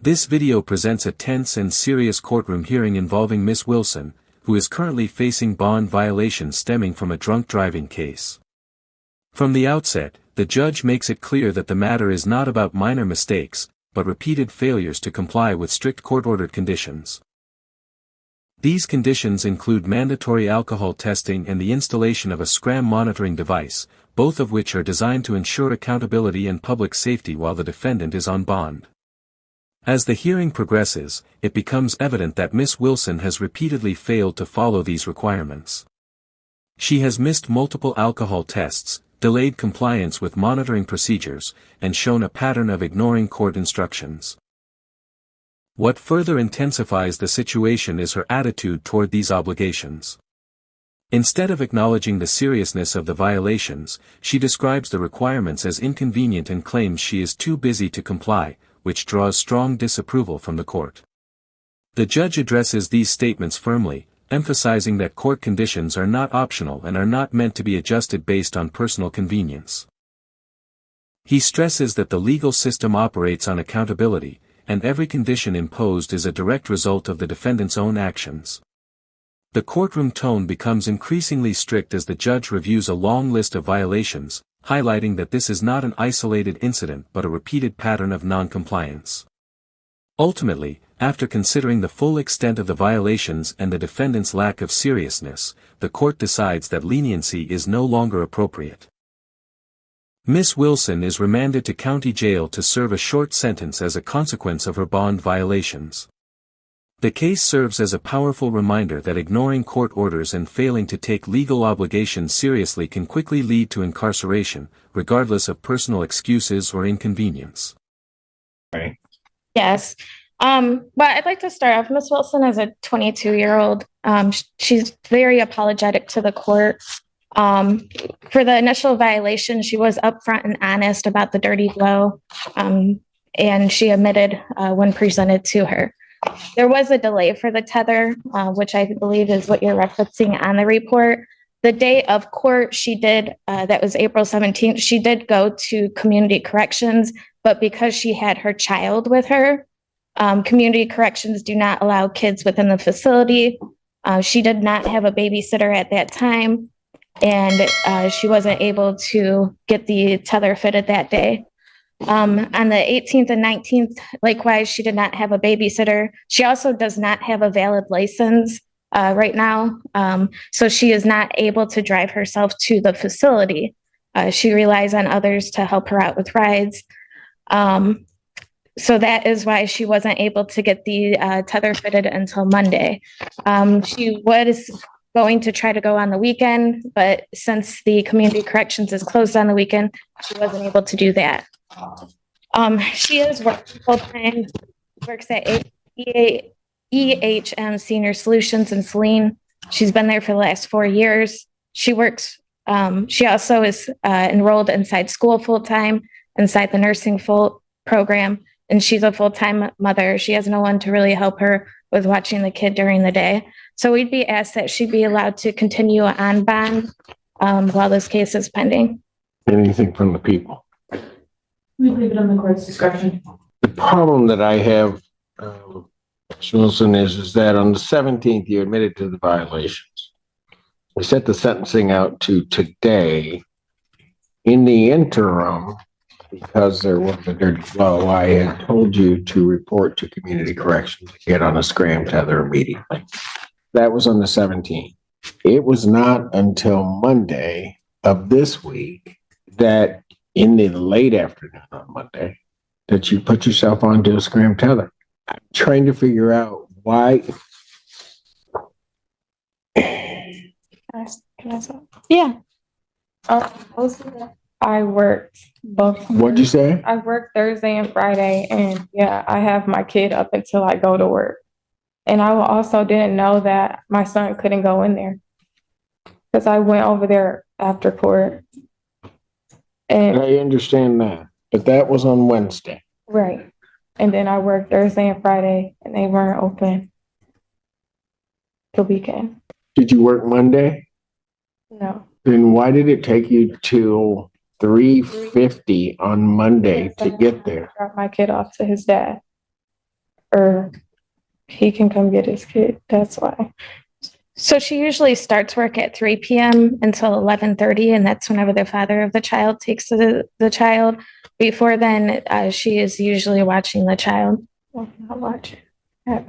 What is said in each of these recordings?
This video presents a tense and serious courtroom hearing involving Miss Wilson, who is currently facing bond violations stemming from a drunk driving case. From the outset, the judge makes it clear that the matter is not about minor mistakes, but repeated failures to comply with strict court-ordered conditions. These conditions include mandatory alcohol testing and the installation of a scram monitoring device, both of which are designed to ensure accountability and public safety while the defendant is on bond. As the hearing progresses, it becomes evident that Miss Wilson has repeatedly failed to follow these requirements. She has missed multiple alcohol tests, delayed compliance with monitoring procedures, and shown a pattern of ignoring court instructions. What further intensifies the situation is her attitude toward these obligations. Instead of acknowledging the seriousness of the violations, she describes the requirements as inconvenient and claims she is too busy to comply, which draws strong disapproval from the court. The judge addresses these statements firmly, emphasizing that court conditions are not optional and are not meant to be adjusted based on personal convenience. He stresses that the legal system operates on accountability, and every condition imposed is a direct result of the defendant's own actions. The courtroom tone becomes increasingly strict as the judge reviews a long list of violations, highlighting that this is not an isolated incident but a repeated pattern of non-compliance. Ultimately, after considering the full extent of the violations and the defendant's lack of seriousness, the court decides that leniency is no longer appropriate. Miss Wilson is remanded to county jail to serve a short sentence as a consequence of her bond violations. The case serves as a powerful reminder that ignoring court orders and failing to take legal obligations seriously can quickly lead to incarceration, regardless of personal excuses or inconvenience. Right. Yes. But I'd like to start off. Miss Wilson is a 22-year-old. She's very apologetic to the court. For the initial violation, she was upfront and honest about the dirty blow, and she admitted when presented to her. There was a delay for the tether, which I believe is what you're referencing on the report. The day of court, she did, that was April 17th, she did go to community corrections, but because she had her child with her, community corrections do not allow kids within the facility. She did not have a babysitter at that time, and she wasn't able to get the tether fitted that day. On the 18th and 19th, likewise, she did not have a babysitter. She also does not have a valid license right now, so she is not able to drive herself to the facility. She relies on others to help her out with rides. So that is why she wasn't able to get the tether fitted until Monday. She was going to try to go on the weekend, but since the community corrections is closed on the weekend, she wasn't able to do that. She is working full-time, works at EHM Senior Solutions in Saline. She's been there for the last 4 years. She works, she also is enrolled inside school full-time, inside the nursing program, and she's a full-time mother. She has no one to really help her with watching the kid during the day. So we'd be asked that she be allowed to continue on bond while this case is pending. Anything from the people? We leave it on the court's discretion. The problem that I have, Ms. Wilson, is that on the 17th, you admitted to the violations. We set the sentencing out to today. In the interim, because there was a dirty blow, I had told you to report to community corrections to get on a scram tether immediately. That was on the 17th. It was not until Monday of this week that in the late afternoon on Monday that you put yourself onto a scram tether. I'm trying to figure out why. Can I stop? Yeah. I worked both. What'd you say? I worked Thursday and Friday, and yeah, I have my kid up until I go to work. And I also didn't know that my son couldn't go in there because I went over there after court. And I understand that, but that was on Wednesday. right. And then I worked Thursday and Friday, and they weren't open the weekend. Did you work Monday? No. Then why did it take you till 3:50 on Monday to get there? Drop my kid off to his dad. or he can come get his kid. That's why. So she usually starts work at 3 p.m. until 11:30, and that's whenever the father of the child takes the child. Before then, she is usually watching the child. Well, not watching. Tell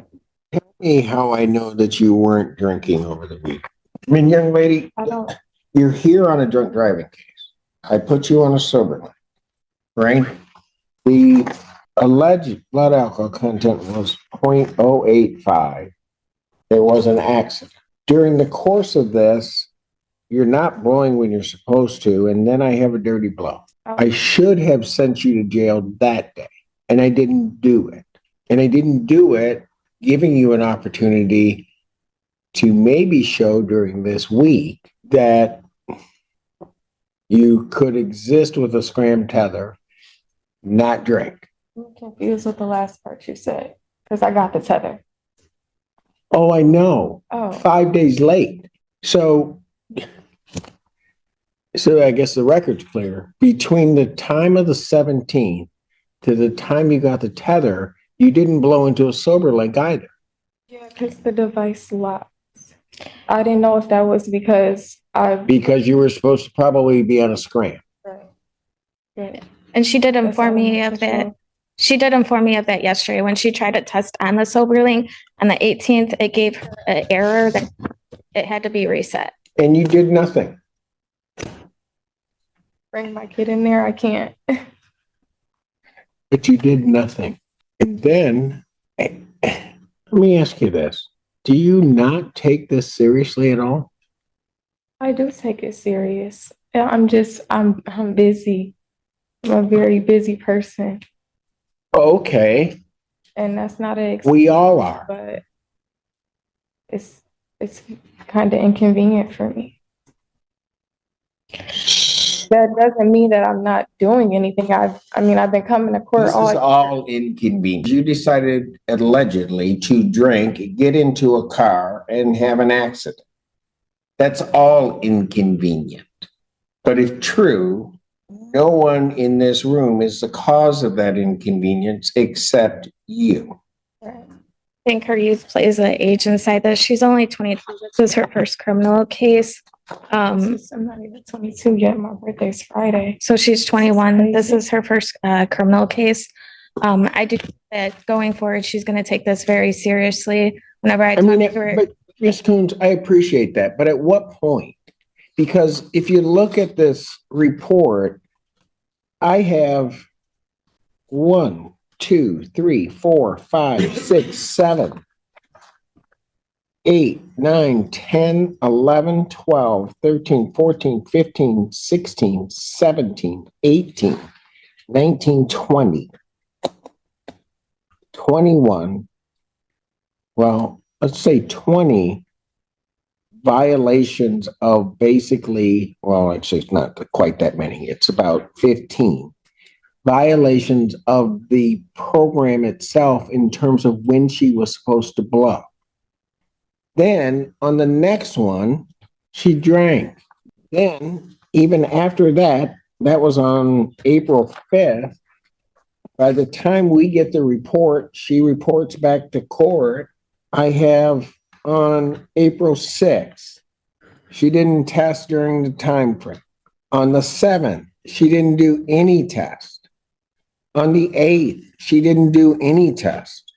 me how I know that you weren't drinking over the week. I mean, young lady, I don't. you're here on a drunk driving case. I put you on a sober line, right? The alleged blood alcohol content was 0.085. There was an accident. During the course of this, you're not blowing when you're supposed to, and then I have a dirty blow. I should have sent you to jail that day, and I didn't do it. And I didn't do it giving you an opportunity to maybe show during this week that you could exist with a scram tether, not drink. I'm confused with the last part you said, because I got the tether. Oh, I know. Oh. 5 days late. So I guess the record's clear. Between the time of the 17th to the time you got the tether, you didn't blow into a sober leg either. Yeah, because the device locks. I didn't know if that was because Because you were supposed to probably be on a scram. Right. Yeah. And she did inform me of that. She did inform me of that yesterday when she tried to test on the SoberLink on the 18th. It gave her an error that it had to be reset. And you did nothing. Bring my kid in there, I can't. But you did nothing. And then, let me ask you this. Do you not take this seriously at all? I do take it serious. I'm busy. I'm a very busy person. Okay. And that's not an excuse. We all are. But it's kind of inconvenient for me. That doesn't mean that I'm not doing anything. I've been coming to court This is all inconvenient. You decided allegedly to drink, get into a car, and have an accident. That's all inconvenient. But if true, no one in this room is the cause of that inconvenience except you. I think her youth plays an age inside this. She's only 22. This is her first criminal case. I'm not even 22 yet. My birthday's Friday. So she's 21. This is her first criminal case. I do think that going forward, she's going to take this very seriously. Whenever I talk to her. But Ms. Coons, I appreciate that. But at what point? Because if you look at this report, I have 1, 2, 3, 4, 5, 6, 7, 8, 9, 10, 11, 12, 13, 14, 15, 16, 17, 18, 19, 20, 21. Well, let's say 20 violations of basically, well, actually, it's not quite that many. It's about 15 violations of the program itself in terms of when she was supposed to blow. Then on the next one, she drank. Then even after that, that was on April 5th. By the time we get the report, she reports back to court. I have on April 6th, she didn't test during the time frame. On the 7th, she didn't do any test. On the 8th, she didn't do any test.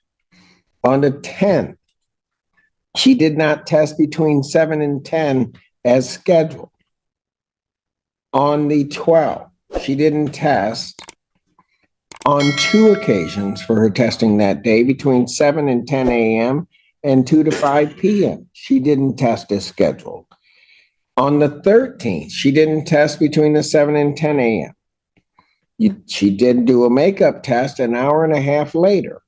On the 10th, she did not test between 7 and 10 as scheduled. On the 12th, she didn't test. On 2 occasions for her testing that day, between 7 and 10 a.m. and 2 to 5 p.m., she didn't test as scheduled. On the 13th, she didn't test between the 7 and 10 a.m. She did do a makeup test an hour and a half later.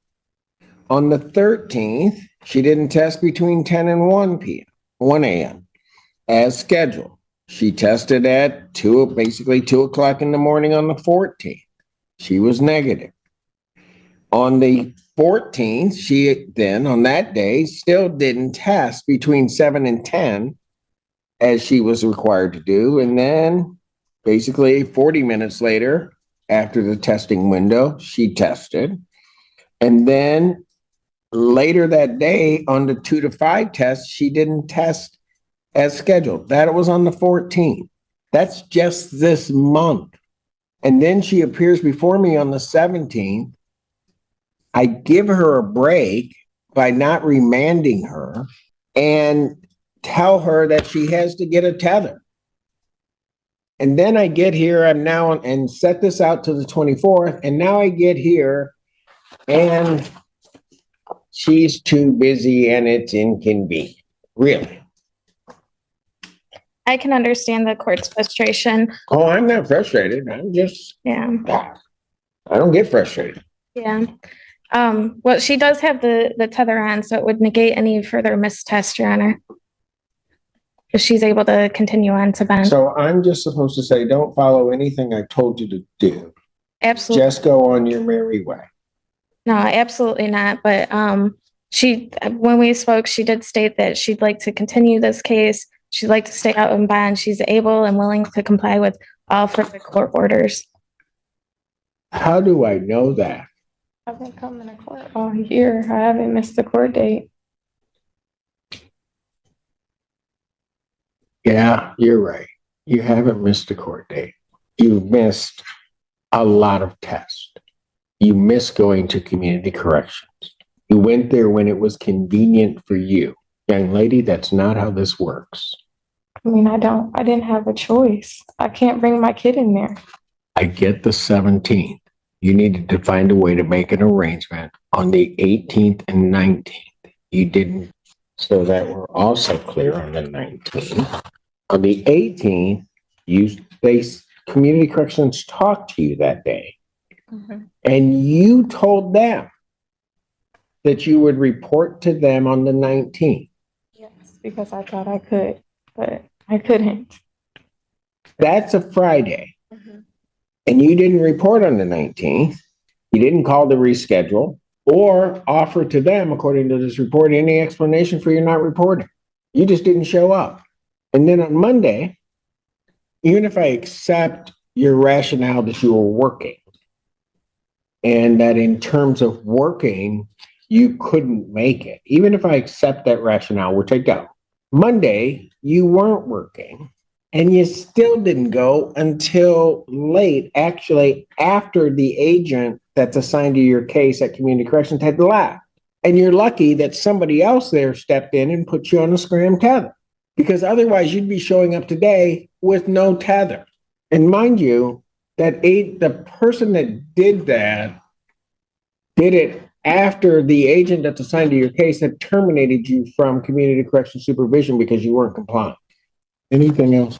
On the 13th, she didn't test between 10 and 1 a.m. as scheduled. She tested at basically 2 o'clock in the morning on the 14th. She was negative. On the 14th, she then on that day still didn't test between 7 and 10 as she was required to do. And then basically 40 minutes later, after the testing window, she tested. And then later that day on the 2 to 5 test, she didn't test as scheduled. That was on the 14th. That's just this month. And then she appears before me on the 17th. I give her a break by not remanding her and tell her that she has to get a tether. And then I get here, I'm now, and set this out to the 24th, and now I get here and she's too busy and it's inconvenient. Really. I can understand the court's frustration. Oh, I'm not frustrated. I'm just, Yeah. I don't get frustrated. Yeah. Well, she does have the tether on, so it would negate any further missed test, Your Honor. If she's able to continue on to bench. So I'm just supposed to say, don't follow anything I told you to do. Absolutely. Just go on your merry way. No, absolutely not. But when we spoke, she did state that she'd like to continue this case. She'd like to stay out on bond. She's able and willing to comply with all further court orders. How do I know that? I've been coming to court all year. I haven't missed a court date. Yeah, you're right. You haven't missed a court date. You've missed a lot of tests. You missed going to community corrections. You went there when it was convenient for you. Young lady, that's not how this works. I mean, I didn't have a choice. I can't bring my kid in there. I get the 17th. You needed to find a way to make an arrangement on the 18th and 19th. You didn't, so that we're also clear on the 19th. On the 18th, community corrections talked to you that day. Mm-hmm. And you told them that you would report to them on the 19th. Yes, because I thought I could, but I couldn't. That's a Friday. Mm-hmm. And you didn't report on the 19th. You didn't call to reschedule or offer to them, according to this report, any explanation for your not reporting. You just didn't show up. And then on Monday, even if I accept your rationale that you were working and that in terms of working, you couldn't make it, even if I accept that rationale, which I don't, Monday, you weren't working and you still didn't go until late, actually after the agent that's assigned to your case at community corrections had left. And you're lucky that somebody else there stepped in and put you on a scram tether, because otherwise you'd be showing up today with no tether. And mind you, the person that did that did it after the agent that's assigned to your case had terminated you from community correction supervision because you weren't compliant. Anything else?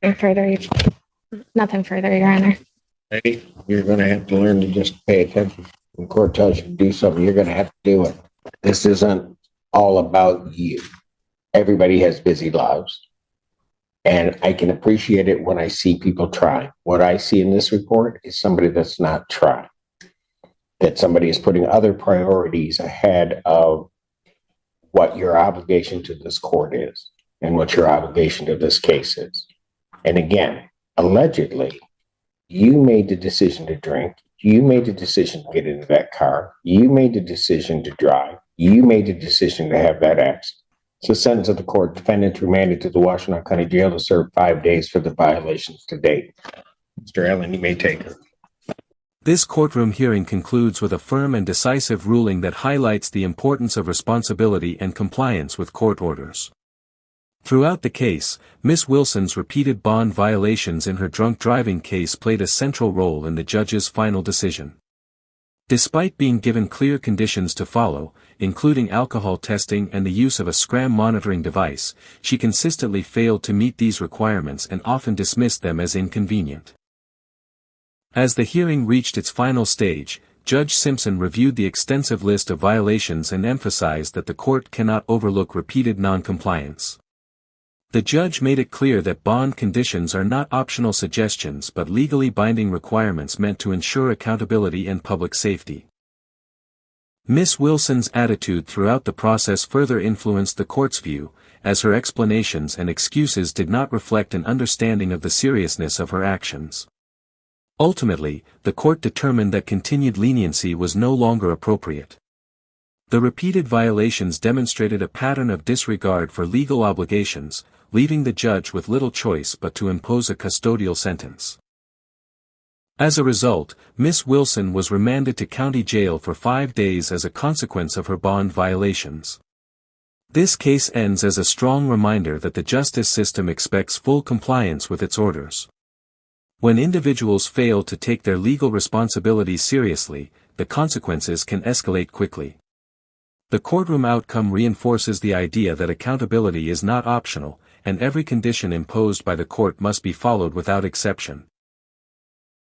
Nothing further, Your Honor. Lady, you're going to have to learn to just pay attention. When court tells you to do something, you're going to have to do it. This isn't all about you. Everybody has busy lives. And I can appreciate it when I see people try. What I see in this report is somebody that's not trying. That somebody is putting other priorities ahead of what your obligation to this court is and what your obligation to this case is. And again, allegedly, you made the decision to drink. You made the decision to get into that car. You made the decision to drive. You made the decision to have that accident. It's the sentence of the court. Defendant remanded to the Washtenaw County Jail to serve 5 days for the violations to date. Mr. Allen, you may take her. This courtroom hearing concludes with a firm and decisive ruling that highlights the importance of responsibility and compliance with court orders. Throughout the case, Ms. Wilson's repeated bond violations in her drunk driving case played a central role in the judge's final decision. Despite being given clear conditions to follow, including alcohol testing and the use of a scram monitoring device, she consistently failed to meet these requirements and often dismissed them as inconvenient. As the hearing reached its final stage, Judge Simpson reviewed the extensive list of violations and emphasized that the court cannot overlook repeated noncompliance. The judge made it clear that bond conditions are not optional suggestions but legally binding requirements meant to ensure accountability and public safety. Ms. Wilson's attitude throughout the process further influenced the court's view, as her explanations and excuses did not reflect an understanding of the seriousness of her actions. Ultimately, the court determined that continued leniency was no longer appropriate. The repeated violations demonstrated a pattern of disregard for legal obligations, leaving the judge with little choice but to impose a custodial sentence. As a result, Miss Wilson was remanded to county jail for 5 days as a consequence of her bond violations. This case ends as a strong reminder that the justice system expects full compliance with its orders. When individuals fail to take their legal responsibilities seriously, the consequences can escalate quickly. The courtroom outcome reinforces the idea that accountability is not optional, and every condition imposed by the court must be followed without exception.